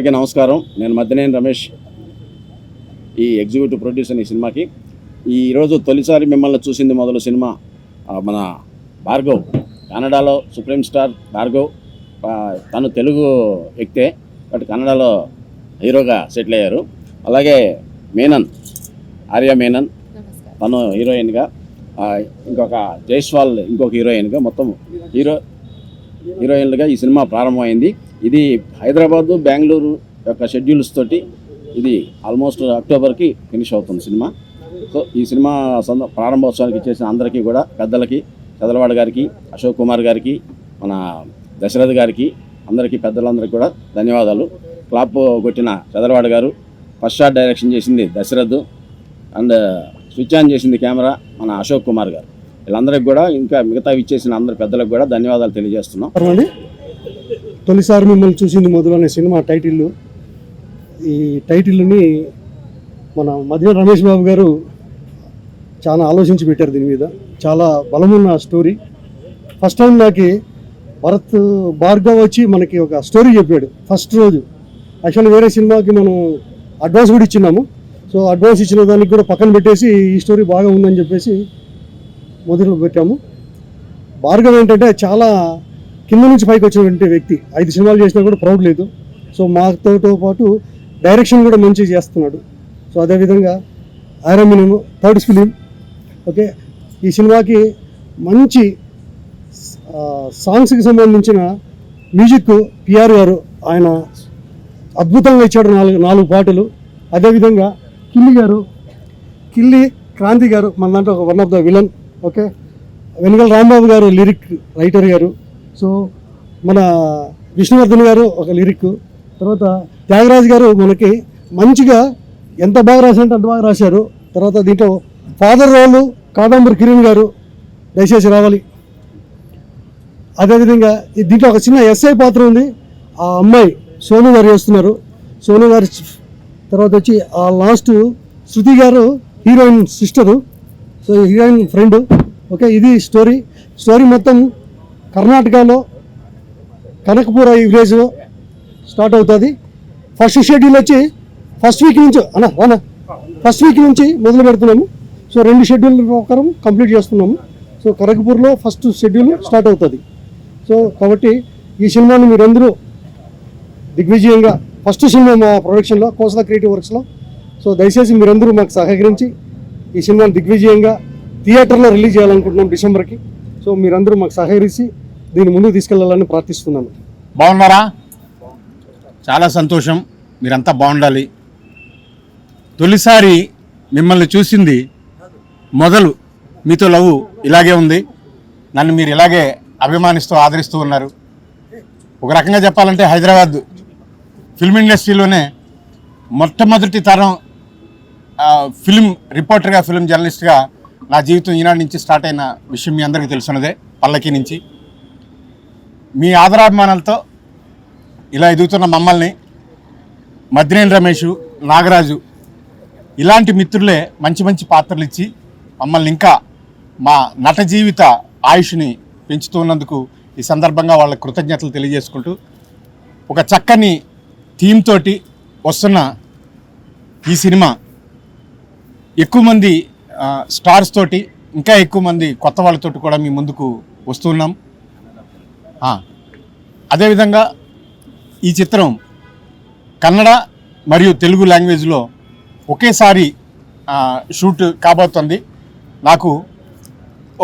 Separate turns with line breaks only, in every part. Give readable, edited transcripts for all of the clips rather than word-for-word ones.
అందరికీ నమస్కారం. నేను మద్దినేని రమేష్, ఈ ఎగ్జిక్యూటివ్ ప్రొడ్యూసర్ ఈ సినిమాకి. ఈరోజు తొలిసారి మిమ్మల్ని చూసింది మొదలు సినిమా మన భార్గవ్, కన్నడలో సుప్రీం స్టార్ భార్గవ్. తను తెలుగు వ్యక్తే, బట్ కన్నడలో హీరోగా సెటిల్ అయ్యారు. అలాగే మేనన్, ఆర్య మేనన్, తను హీరోయిన్గా, ఇంకొక జైస్వాల్ ఇంకొక హీరోయిన్గా, మొత్తం హీరోయిన్లుగా ఈ సినిమా ప్రారంభమైంది. ఇది హైదరాబాదు, బెంగళూరు యొక్క షెడ్యూల్స్ తోటి ఇది ఆల్మోస్ట్ అక్టోబర్కి ఫినిష్ అవుతుంది సినిమా. సో ఈ సినిమా ప్రారంభోత్సవానికి ఇచ్చేసిన అందరికీ కూడా, పెద్దలకి, చదలవాడ గారికి, అశోక్ కుమార్ గారికి, మన దశరథ్ గారికి, అందరికీ పెద్దలందరికీ కూడా ధన్యవాదాలు. క్లాప్ కొట్టిన చదలవాడ గారు, ఫస్ట్ షాట్ డైరెక్షన్ చేసింది దశరథ్, అండ్ స్విచ్ ఆన్ చేసింది కెమెరా మన అశోక్ కుమార్ గారు. వీళ్ళందరికీ కూడా, ఇంకా మిగతా ఇచ్చేసిన అందరి పెద్దలకు కూడా ధన్యవాదాలు తెలియజేస్తున్నాం.
తొలిసారి మిమ్మల్ని చూసింది మొదలు అనే సినిమా టైటిల్. ఈ టైటిల్ని మన మద్దినేని రమేష్ బాబు గారు చాలా ఆలోచించి పెట్టారు. దీని మీద చాలా బలమున్న స్టోరీ. ఫస్ట్ టైం నాకు భరత్ భార్గవ్ వచ్చి మనకి ఒక స్టోరీ చెప్పాడు ఫస్ట్ రోజు. యాక్చువల్లీ వేరే సినిమాకి మనం అడ్వాన్స్ కూడా ఇచ్చినాము. సో అడ్వాన్స్ ఇచ్చిన దానికి కూడా పక్కన పెట్టేసి ఈ స్టోరీ బాగా ఉందని చెప్పేసి మొదలు పెట్టాము. భార్గవ్ ఏంటంటే చాలా కింద నుంచి పైకి వచ్చినటువంటి వ్యక్తి. 5 సినిమాలు చేసినా కూడా ప్రౌడ్ లేదు. సో మాతో పాటు డైరెక్షన్ కూడా మంచిగా చేస్తున్నాడు. సో అదేవిధంగా ఐరమినము థర్డ్ ఫిలిం. ఓకే, ఈ సినిమాకి మంచి సాంగ్స్కి సంబంధించిన మ్యూజిక్ పిఆర్ గారు ఆయన అద్భుతంగా ఇచ్చాడు. 4 పాటలు. అదేవిధంగా కిల్లి క్రాంతి గారు మన దాంట్లో one of the villain. Okay, Venugala Rambabu గారు లిరిక్ రైటర్ గారు. సో మన విష్ణువర్ధన్ గారు ఒక లిరిక్. తర్వాత త్యాగరాజ్ గారు మనకి మంచిగా ఎంత బాగా రాశారంటే అంత బాగా రాశారు. తర్వాత దీంట్లో ఫాదర్ రోలు కాదంబరి కిరణ్ గారు దయచేసి రావాలి. అదేవిధంగా దీంట్లో ఒక చిన్న ఎస్ఐ పాత్ర ఉంది. ఆ అమ్మాయి సోను గారు చేస్తున్నారు. సోను గారు తర్వాత వచ్చి ఆ లాస్ట్ శృతి గారు heroine sister, so heroine friend. Okay, ఇది స్టోరీ మొత్తం కర్ణాటకలో కనకపుర ఈ విలేజ్లో స్టార్ట్ అవుతుంది. ఫస్ట్ షెడ్యూల్ వచ్చి ఫస్ట్ వీక్ నుంచి మొదలు పెడుతున్నాము. సో 2 షెడ్యూల్ ప్రకారం కంప్లీట్ చేస్తున్నాము. సో కనకపూర్లో ఫస్ట్ షెడ్యూల్ స్టార్ట్ అవుతుంది. సో కాబట్టి ఈ సినిమాను మీరందరూ దిగ్విజయంగా, ఫస్ట్ సినిమా మా ప్రొడక్షన్లో కోసల క్రియేటివ్ వర్క్స్లో. సో దయచేసి మీరందరూ మాకు సహకరించి ఈ సినిమాను దిగ్విజయంగా థియేటర్లో రిలీజ్ చేయాలనుకుంటున్నాం డిసెంబర్కి. సో మీరందరూ మాకు సహకరించి దీన్ని ముందుకు తీసుకెళ్లాలని ప్రార్థిస్తున్నాను.
బాగున్నారా? చాలా సంతోషం, మీరంతా బాగుండాలి. తొలిసారి మిమ్మల్ని చూసింది మొదలు మీతో లవ్ ఇలాగే ఉంది. నన్ను మీరు ఇలాగే అభిమానిస్తూ ఆదరిస్తూ ఉన్నారు. ఒక రకంగా చెప్పాలంటే హైదరాబాద్ ఫిల్మ్ ఇండస్ట్రీలోనే మొట్టమొదటి తరం ఫిల్మ్ రిపోర్టర్గా, ఫిల్మ్ జర్నలిస్ట్గా నా జీవితం ఈనాడు నుంచి స్టార్ట్ అయిన విషయం మీ అందరికీ తెలుసున్నదే. పల్లకి నుంచి మీ ఆదరాభిమానాలతో ఇలా ఎదుగుతున్న మమ్మల్ని, మద్దినేని రమేష్, నాగరాజు ఇలాంటి మిత్రులే మంచి మంచి పాత్రలు ఇచ్చి మమ్మల్ని ఇంకా మా నట జీవిత ఆయుష్ని పెంచుతున్నందుకు ఈ సందర్భంగా వాళ్ళ కృతజ్ఞతలు తెలియజేసుకుంటూ, ఒక చక్కని థీమ్ తోటి వస్తున్న ఈ సినిమా ఎక్కువ మంది స్టార్స్ తోటి, ఇంకా ఎక్కువ మంది కొత్త వాళ్ళతోటి కూడా మీ ముందుకు వస్తున్నాం. అదేవిధంగా ఈ చిత్రం కన్నడ మరియు తెలుగు లాంగ్వేజ్లో ఒకేసారి షూట్ కాబోతుంది. నాకు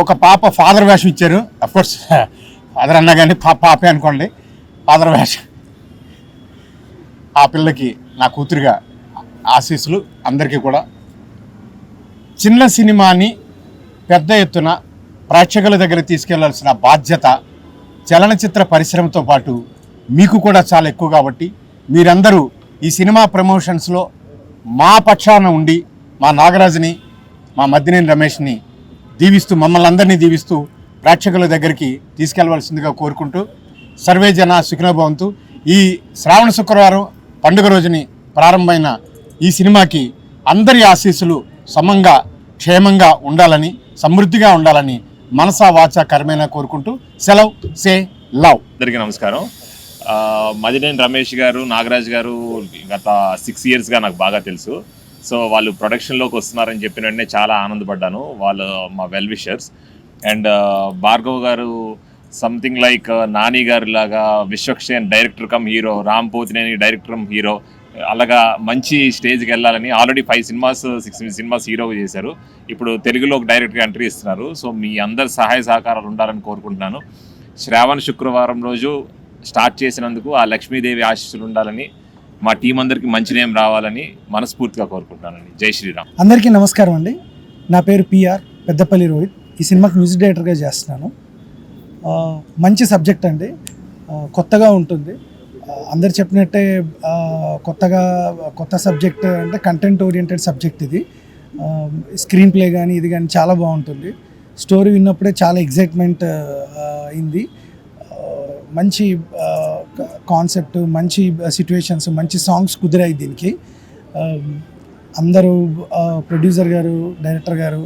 ఒక పాప ఫాదర్ వేషం ఇచ్చారు. అఫ్కోర్స్ ఫాదర్ అన్నా కానీ పాపే అనుకోండి, ఫాదర్ వేషం. ఆ పిల్లకి నా కూతురుగా ఆశీస్సులు. అందరికీ కూడా చిన్న సినిమాని పెద్ద ఎత్తున ప్రేక్షకుల దగ్గర తీసుకెళ్లాల్సిన బాధ్యత చలనచిత్ర పరిశ్రమతో పాటు మీకు కూడా చాలా ఎక్కువ. కాబట్టి మీరందరూ ఈ సినిమా ప్రమోషన్స్లో మా పక్షాన ఉండి మా నాగరాజుని, మా మద్దినేని రమేష్ని దీవిస్తూ, మమ్మల్ని అందరినీ దీవిస్తూ ప్రేక్షకుల దగ్గరికి తీసుకెళ్లవలసిందిగా కోరుకుంటూ, సర్వే జన సుఖినో భవంతు. ఈ శ్రావణ శుక్రవారం పండుగ రోజుని ప్రారంభమైన ఈ సినిమాకి అందరి ఆశీస్సులు సమంగా, క్షేమంగా ఉండాలని, సమృద్ధిగా ఉండాలని మనసా వాచా కర్మేనా కోరుకుంటూ సెలవు. Say love.
అందరికీ నమస్కారం. మదినేని రమేష్ గారు, నాగరాజ్ గారు గత 6 yearsగా నాకు బాగా తెలుసు. సో వాళ్ళు ప్రొడక్షన్లోకి వస్తున్నారని చెప్పిన వెంటనే చాలా ఆనందపడ్డాను. వాళ్ళు మా వెల్ విషర్స్. అండ్ భార్గవ్ గారు సంథింగ్ లైక్ నాని గారి లాగా Vishwaksen director cum hero, Ram Pothineni director cum hero, అలాగా మంచి స్టేజ్కి వెళ్ళాలని ఆల్రెడీ 5 సినిమాస్ 6 సినిమాస్ హీరోగా చేశారు. ఇప్పుడు తెలుగులో డైరెక్ట్గా ఎంట్రీ ఇస్తున్నారు. సో మీ అందరి సహాయ సహకారాలు ఉండాలని కోరుకుంటున్నాను. శ్రావణ శుక్రవారం రోజు స్టార్ట్ చేసినందుకు ఆ లక్ష్మీదేవి ఆశీస్సులు ఉండాలని, మా టీం అందరికీ మంచి నేమ్ రావాలని మనస్ఫూర్తిగా కోరుకుంటున్నానండి. జై శ్రీరామ్.
అందరికీ నమస్కారం అండి. నా పేరు పిఆర్ పెద్దపల్లి రోహిత్. ఈ సినిమాకి మ్యూజిక్ డైరెక్టర్గా చేస్తున్నాను. మంచి సబ్జెక్ట్ అండి, కొత్తగా ఉంటుంది. అందరు చెప్పినట్టే కొత్త సబ్జెక్ట్ అంటే కంటెంట్ ఓరియంటెడ్ సబ్జెక్ట్ ఇది. స్క్రీన్ ప్లే కానీ ఇది కానీ చాలా బాగుంటుంది. స్టోరీ విన్నప్పుడే చాలా ఎగ్జైట్మెంట్ అయింది. మంచి కాన్సెప్ట్, మంచి సిట్యుయేషన్స్, మంచి సాంగ్స్ కుదిరాయి దీనికి. అందరూ ప్రొడ్యూసర్ గారు, డైరెక్టర్ గారు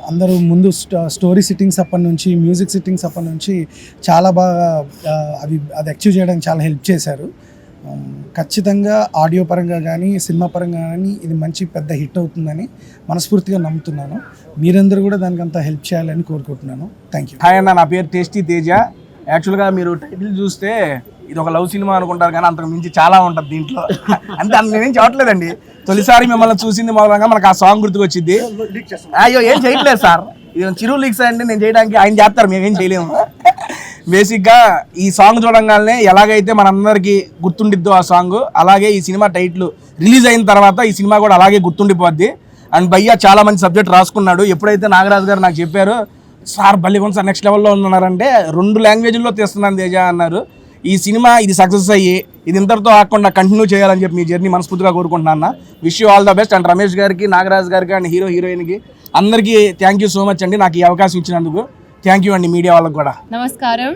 అందరూ ముందు స్టోరీ సిట్టింగ్స్ అప్పటి నుంచి, మ్యూజిక్ సిట్టింగ్స్ అప్పటి నుంచి చాలా బాగా అది అచీవ్ చేయడానికి చాలా హెల్ప్ చేశారు. ఖచ్చితంగా ఆడియో పరంగా కానీ సినిమా పరంగా కానీ ఇది మంచి పెద్ద హిట్ అవుతుందని మనస్ఫూర్తిగా నమ్ముతున్నాను. మీరందరూ కూడా దానికి అంతా హెల్ప్ చేయాలని కోరుకుంటున్నాను. Thank you.
హాయ్ అన్న, నా పేరు టేస్టీ తేజ. యాక్చువల్గా మీరు టైటిల్ చూస్తే ఇది ఒక లవ్ సినిమా అనుకుంటారు, కానీ అంతకు మించి చాలా ఉంటుంది దీంట్లో. అంటే నేనేం చెప్పట్లేదండి. తొలిసారి మిమ్మల్ని చూసింది మొదలంగా మనకు ఆ సాంగ్ గుర్తుకొచ్చింది. అయ్యో ఏం చేయట్లేదు సార్, ఇది చిరు లీక్స్ అండి. నేను చేయడానికి ఆయన చేస్తారు, మేమేం చేయలేము. బేసిక్గా ఈ సాంగ్ చూడంగానే ఎలాగైతే మనందరికీ గుర్తుండిద్దో ఆ సాంగ్, అలాగే ఈ సినిమా టైటిల్ రిలీజ్ అయిన తర్వాత ఈ సినిమా కూడా అలాగే గుర్తుండిపోద్ది. అండ్ భయ్య చాలా మంచి సబ్జెక్ట్ రాసుకున్నాడు. ఎప్పుడైతే నాగరాజు గారు నాకు చెప్పారు, సార్ బల్లికొండ సార్ నెక్స్ట్ లెవెల్లో ఉన్నారంటే 2 లాంగ్వేజ్ల్లో తీస్తున్నాను తేజ అన్నారు. ఈ సినిమా ఇది సక్సెస్ అయ్యి ఇది ఇంతటితో ఆకుండా కంటిన్యూ చేయాలని చెప్పి మీ జర్నీ మనస్ఫూర్తిగా కోరుకుంటున్నాను. Wish you all the best. And Ramesh గారికి, నాగరాజ్ గారికి అండ్ హీరోయిన్కి అందరికీ థ్యాంక్ యూ సో మచ్ అండి, నాకు ఈ అవకాశం ఇచ్చినందుకు. థ్యాంక్ యూ అండి మీడియా వాళ్ళకి కూడా.
Namaskaram.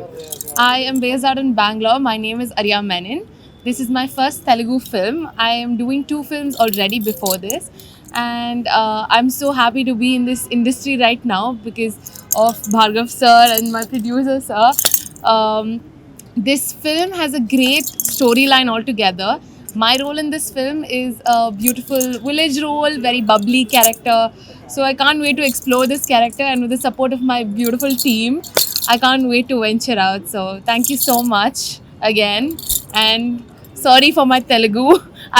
I am based out in Bangalore. My name is Arya Menon. This is my first Telugu film. I am doing 2 films already before this. And I'm so happy to be in this industry right now because of Bhargav sir and my producer sir. This film has a great storyline altogether. My role in this film is a beautiful village role, very bubbly character. So I can't wait to explore this character, and with the support of my beautiful team, I can't wait to venture out. So thank you so much again, and sorry for my Telugu.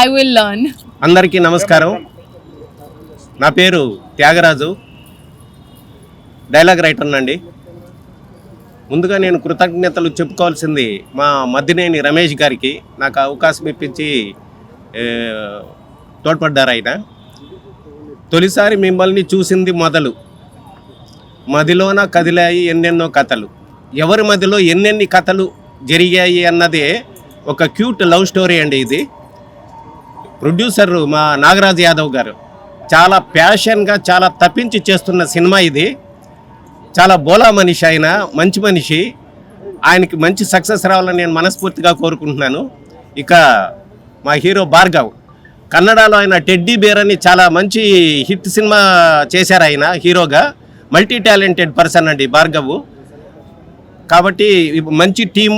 I will learn.
అందరికీ నమస్కారం. నా పేరు Tyagaraju, dialogue writer అండి. ముందుగా నేను కృతజ్ఞతలు చెప్పుకోవాల్సింది మా మద్దినేని రమేష్ గారికి. నాకు అవకాశం ఇప్పించి తోడ్పడ్డారు ఆయన. తొలిసారి మిమ్మల్ని చూసింది మొదలు, మదిలోన కదిలాయి ఎన్నెన్నో కథలు, ఎవరి మదిలో ఎన్నెన్ని కథలు జరిగాయి అన్నదే ఒక క్యూట్ లవ్ స్టోరీ అండి. ఇది ప్రొడ్యూసర్ మా నాగరాజ్ యాదవ్ గారు చాలా ప్యాషన్గా చాలా తప్పించి చేస్తున్న సినిమా ఇది. చాలా బోలా మనిషి ఆయన, మంచి మనిషి. ఆయనకి మంచి సక్సెస్ రావాలని నేను మనస్ఫూర్తిగా కోరుకుంటున్నాను. ఇక మా హీరో భార్గవ్, కన్నడలో ఆయన టెడ్డీ బేర్ అని చాలా మంచి హిట్ సినిమా చేశారు ఆయన హీరోగా. మల్టీ టాలెంటెడ్ పర్సన్ అండి భార్గవ్. కాబట్టి మంచి టీం,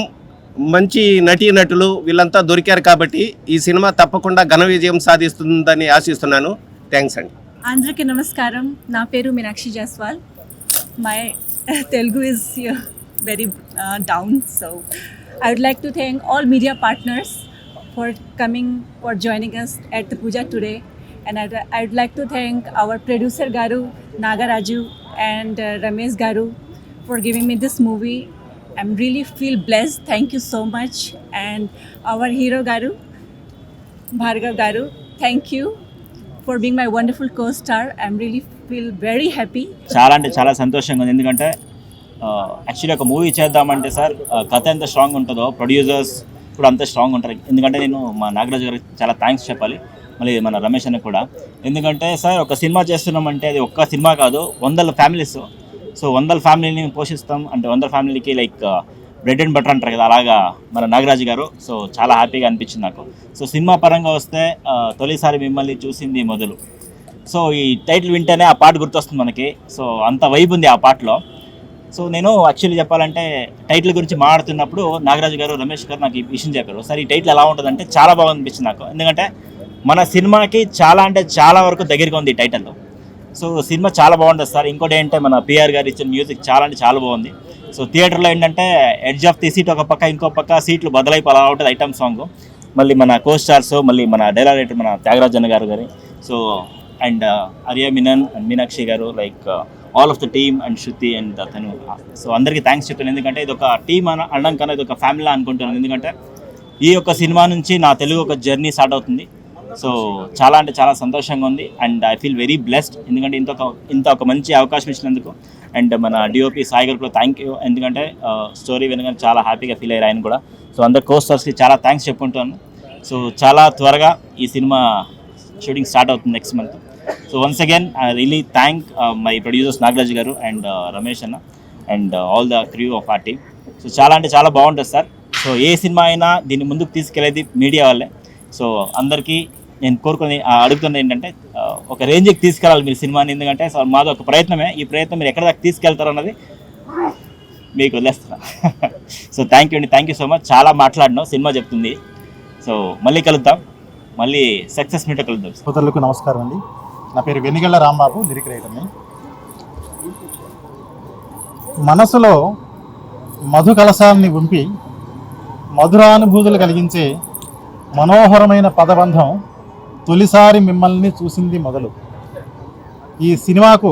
మంచి నటీనటులు వీళ్ళంతా దొరికారు కాబట్టి ఈ సినిమా తప్పకుండా ఘన విజయం సాధిస్తుందని ఆశిస్తున్నాను. థ్యాంక్స్ అండి.
అందరికీ నమస్కారం. నా పేరు Meenakshi Jaiswal. My Telugu is very down, so I would like to thank all media partners for coming, for joining us at the puja today, and I would like to thank our producer Garu, Nagaraju and Ramesh Garu for giving me this movie. I'm really feel blessed. Thank you so much. And our hero Garu, Bhargav Garu, thank you for being my wonderful co-star. I'm really feel very happy.
చాలా అంటే చాలా సంతోషంగా ఉంది. ఎందుకంటే actually ఒక movie చేద్దామంటే sir కథ ఎంత స్ట్రాంగ్ ఉంటుందో ప్రొడ్యూసర్స్ కూడా అంత స్ట్రాంగ్ ఉంటారు. ఎందుకంటే నేను మా నాగరాజు గారికి చాలా థ్యాంక్స్ చెప్పాలి, మళ్ళీ మన రమేష్ అన్న కూడా. ఎందుకంటే సార్ ఒక సినిమా చేస్తున్నామంటే అది ఒక్క సినిమా కాదు, 100 ఫ్యామిలీస్. సో 100 ఫ్యామిలీని పోషిస్తాం అంటే 100 ఫ్యామిలీకి లైక్ బ్రెడ్ అండ్ బటర్ అంటారు కదా, అలాగా మన నాగరాజు గారు. సో చాలా హ్యాపీగా అనిపించింది నాకు. సో సినిమా పరంగా వస్తే తొలిసారి మిమ్మల్ని చూసింది మొదలు. సో ఈ టైటిల్ వింటేనే ఆ పాట గుర్తొస్తుంది మనకి. సో అంత వైబ్ ఉంది ఆ పాటలో. సో నేను యాక్చువల్లీ చెప్పాలంటే టైటిల్ గురించి మాట్లాడుతున్నప్పుడు నాగరాజు గారు, రమేష్ గారు నాకు ఈ విషయం చెప్పారు. సార్ ఈ టైటిల్ ఎలా ఉంటుందంటే చాలా బాగా అనిపించింది నాకు. ఎందుకంటే మన సినిమాకి చాలా అంటే చాలా వరకు దగ్గరగా ఉంది ఈ టైటిల్లో. సో సినిమా చాలా బాగుంటుంది సార్. ఇంకోటి ఏంటంటే మన పిఆర్ గారు ఇచ్చిన మ్యూజిక్ చాలా అంటే చాలా బాగుంది. సో థియేటర్లో ఏంటంటే ఎడ్జ్ ఆఫ్ ది సీట్ ఒక పక్క, ఇంకో పక్క సీట్లు బదలైపు అలా ఉంటుంది ఐటమ్ సాంగ్. మళ్ళీ మన కో స్టార్స్, మళ్ళీ మన డైలాగ్ రైటర్ మన త్యాగరాజన్ గారు. So and Arya Menon and Meenakshi గారు, like all of the team and Shruti and తను. సో అందరికీ థ్యాంక్స్ చెప్తాను. ఎందుకంటే ఇది ఒక టీమ్ అనడం కన్నా ఇది ఒక ఫ్యామిలీ అనుకుంటున్నాను. ఎందుకంటే ఈ యొక్క సినిమా నుంచి నా తెలుగు ఒక జర్నీ స్టార్ట్ అవుతుంది. సో చాలా అంటే చాలా సంతోషంగా ఉంది and I feel very blessed. ఎందుకంటే ఇంత ఒక మంచి అవకాశం ఇచ్చినందుకు. అండ్ మన డిఓపి సాయి గారు కూడా థ్యాంక్ యూ. ఎందుకంటే స్టోరీ వినగానే చాలా హ్యాపీగా ఫీల్ అయ్యారు ఆయన కూడా. సో అందరు కోస్టర్స్కి చాలా థ్యాంక్స్ చెప్పుకుంటాను. సో చాలా త్వరగా ఈ సినిమా షూటింగ్ స్టార్ట్ అవుతుంది next month. So once again I really thank my producers Nagaraj garu and Ramesh అన్న and all the crew of our team. So చాలా అంటే చాలా బాగుంటుంది సార్. సో ఏ సినిమా అయినా దీన్ని ముందుకు తీసుకెళ్లేది మీడియా వాళ్ళే. సో అందరికీ నేను అడుగుతున్నది ఏంటంటే ఒక రేంజ్కి తీసుకెళ్ళాలి మీరు సినిమాని. ఎందుకంటే సో మాది ఒక ప్రయత్నమే. ఈ ప్రయత్నం మీరు ఎక్కడ దాకా తీసుకెళ్తారు అన్నది మీకు వదిలేస్తున్నా. సో థ్యాంక్ యూ అండి, థ్యాంక్ యూ సో మచ్. చాలా మాట్లాడినాం, సినిమా చెప్తుంది. సో మళ్ళీ కలుద్దాం, మళ్ళీ సక్సెస్ మీట్ కలుద్దాం.
సోదరులకు నమస్కారం అండి. నా పేరు వెనిగళ్ళ రాంబాబు, లిరిక్ రైటర్ని. మనసులో మధు కలశాన్ని ఉంపి మధురానుభూతులు కలిగించే మనోహరమైన పదబంధం తొలిసారి మిమ్మల్ని చూసింది మొదలు. ఈ సినిమాకు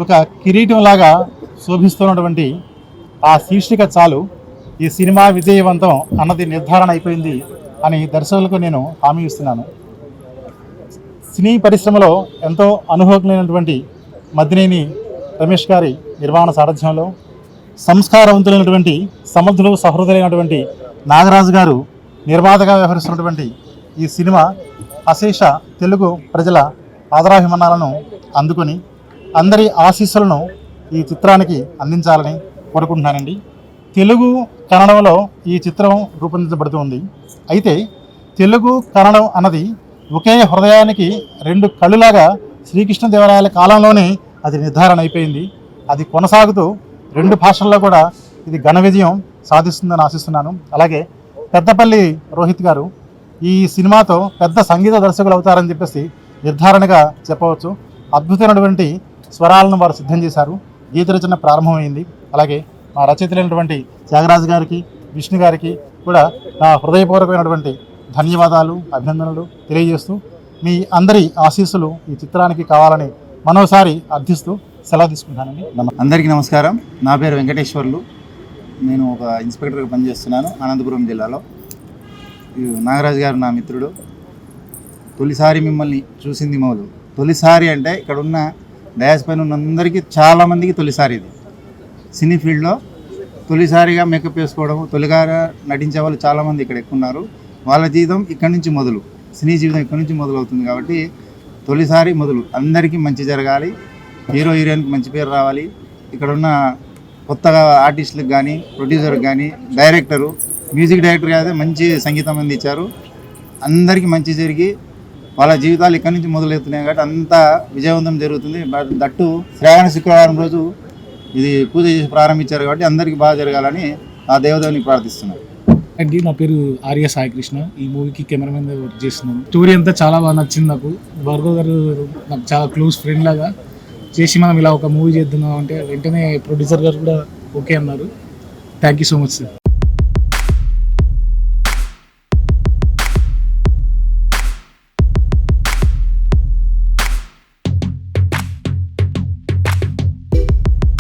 ఒక కిరీటంలాగా శోభిస్తున్నటువంటి ఆ శీర్షిక చాలు ఈ సినిమా విజయవంతం అన్నది నిర్ధారణ అయిపోయింది అని దర్శకులకు నేను హామీ ఇస్తున్నాను. సినీ పరిశ్రమలో ఎంతో అనుభవజ్ఞులైనటువంటి మద్దినేని రమేష్ గారి నిర్మాణ సారథ్యంలో సంస్కారవంతులైనటువంటి సమర్థులు సహృదయులైనటువంటి నాగరాజు గారు నిర్మాతగా వ్యవహరిస్తున్నటువంటి ఈ సినిమా అశేష తెలుగు ప్రజల ఆదరాభిమానాలను అందుకొని అందరి ఆశీస్సులను ఈ చిత్రానికి అందించాలని కోరుకుంటున్నానండి. తెలుగు కన్నడంలో ఈ చిత్రం రూపొందించబడుతుంది. అయితే తెలుగు కన్నడం అన్నది ఒకే హృదయానికి రెండు కళ్ళులాగా శ్రీకృష్ణదేవరాయల కాలంలోనే అది నిర్ధారణ అయిపోయింది. అది కొనసాగుతూ రెండు భాషల్లో కూడా ఇది ఘన విజయం సాధిస్తుందని ఆశిస్తున్నాను. అలాగే పెద్దపల్లి రోహిత్ గారు ఈ సినిమాతో పెద్ద సంగీత దర్శకులు అవుతారని చెప్పేసి నిర్ధారణగా చెప్పవచ్చు. అద్భుతమైనటువంటి స్వరాలను వారు సిద్ధం చేశారు. గీత రచన ప్రారంభమైంది. అలాగే మా రచయితలైనటువంటి త్యాగరాజు గారికి, విష్ణు గారికి కూడా నా హృదయపూర్వకమైనటువంటి ధన్యవాదాలు, అభినందనలు తెలియజేస్తూ మీ అందరి ఆశీస్సులు ఈ చిత్రానికి కావాలని మరోసారి అర్థిస్తూ సెలవు తీసుకుంటానండి.
అందరికీ నమస్కారం. నా పేరు వెంకటేశ్వర్లు. నేను ఒక ఇన్స్పెక్టర్గా పనిచేస్తున్నాను అనంతపురం జిల్లాలో. నాగరాజు గారు నా మిత్రుడు. తొలిసారి మిమ్మల్ని చూసింది మొదలు. తొలిసారి అంటే ఇక్కడ ఉన్న డయాస్ పైన ఉన్న అందరికీ చాలామందికి తొలిసారి ఇది. సినీ ఫీల్డ్లో తొలిసారిగా మేకప్ వేసుకోవడం, తొలిగా నటించే వాళ్ళు చాలామంది ఇక్కడ ఎక్కువ ఉన్నారు. వాళ్ళ జీవితం ఇక్కడి నుంచి మొదలు, సినీ జీవితం ఇక్కడి నుంచి మొదలవుతుంది. కాబట్టి తొలిసారి మొదలు అందరికీ మంచి జరగాలి, హీరో హీరోయిన్కి మంచి పేరు రావాలి. ఇక్కడ ఉన్న కొత్తగా ఆర్టిస్టులకు కానీ, ప్రొడ్యూసర్కి కానీ, డైరెక్టరు, మ్యూజిక్ డైరెక్టర్ అయితే మంచి సంగీతం అందించారు. అందరికీ మంచి జరిగి వాళ్ళ జీవితాలు ఇక్కడి నుంచి మొదలవుతున్నాయి. కాబట్టి అంతా విజయవంతం జరుగుతుంది. దట్టు శ్రావణ శుక్రవారం రోజు ఇది పూజ చేసి ప్రారంభించారు. కాబట్టి అందరికీ బాగా జరగాలని ఆ దేవదేవుని ప్రార్థిస్తున్నాను.
అండి, నా పేరు ఆర్య సాయికృష్ణ. ఈ మూవీకి కెమెరామెన్ వర్క్ చేస్తున్నాను. స్టోరీ అంతా చాలా బాగా నచ్చింది నాకు. భార్గవ్ గారు నాకు చాలా క్లోజ్ ఫ్రెండ్ లాగా చేసి మనం ఇలా ఒక మూవీ చేద్దాం అంటే వెంటనే ప్రొడ్యూసర్ గారు కూడా ఓకే అన్నారు. Thank you so much sir.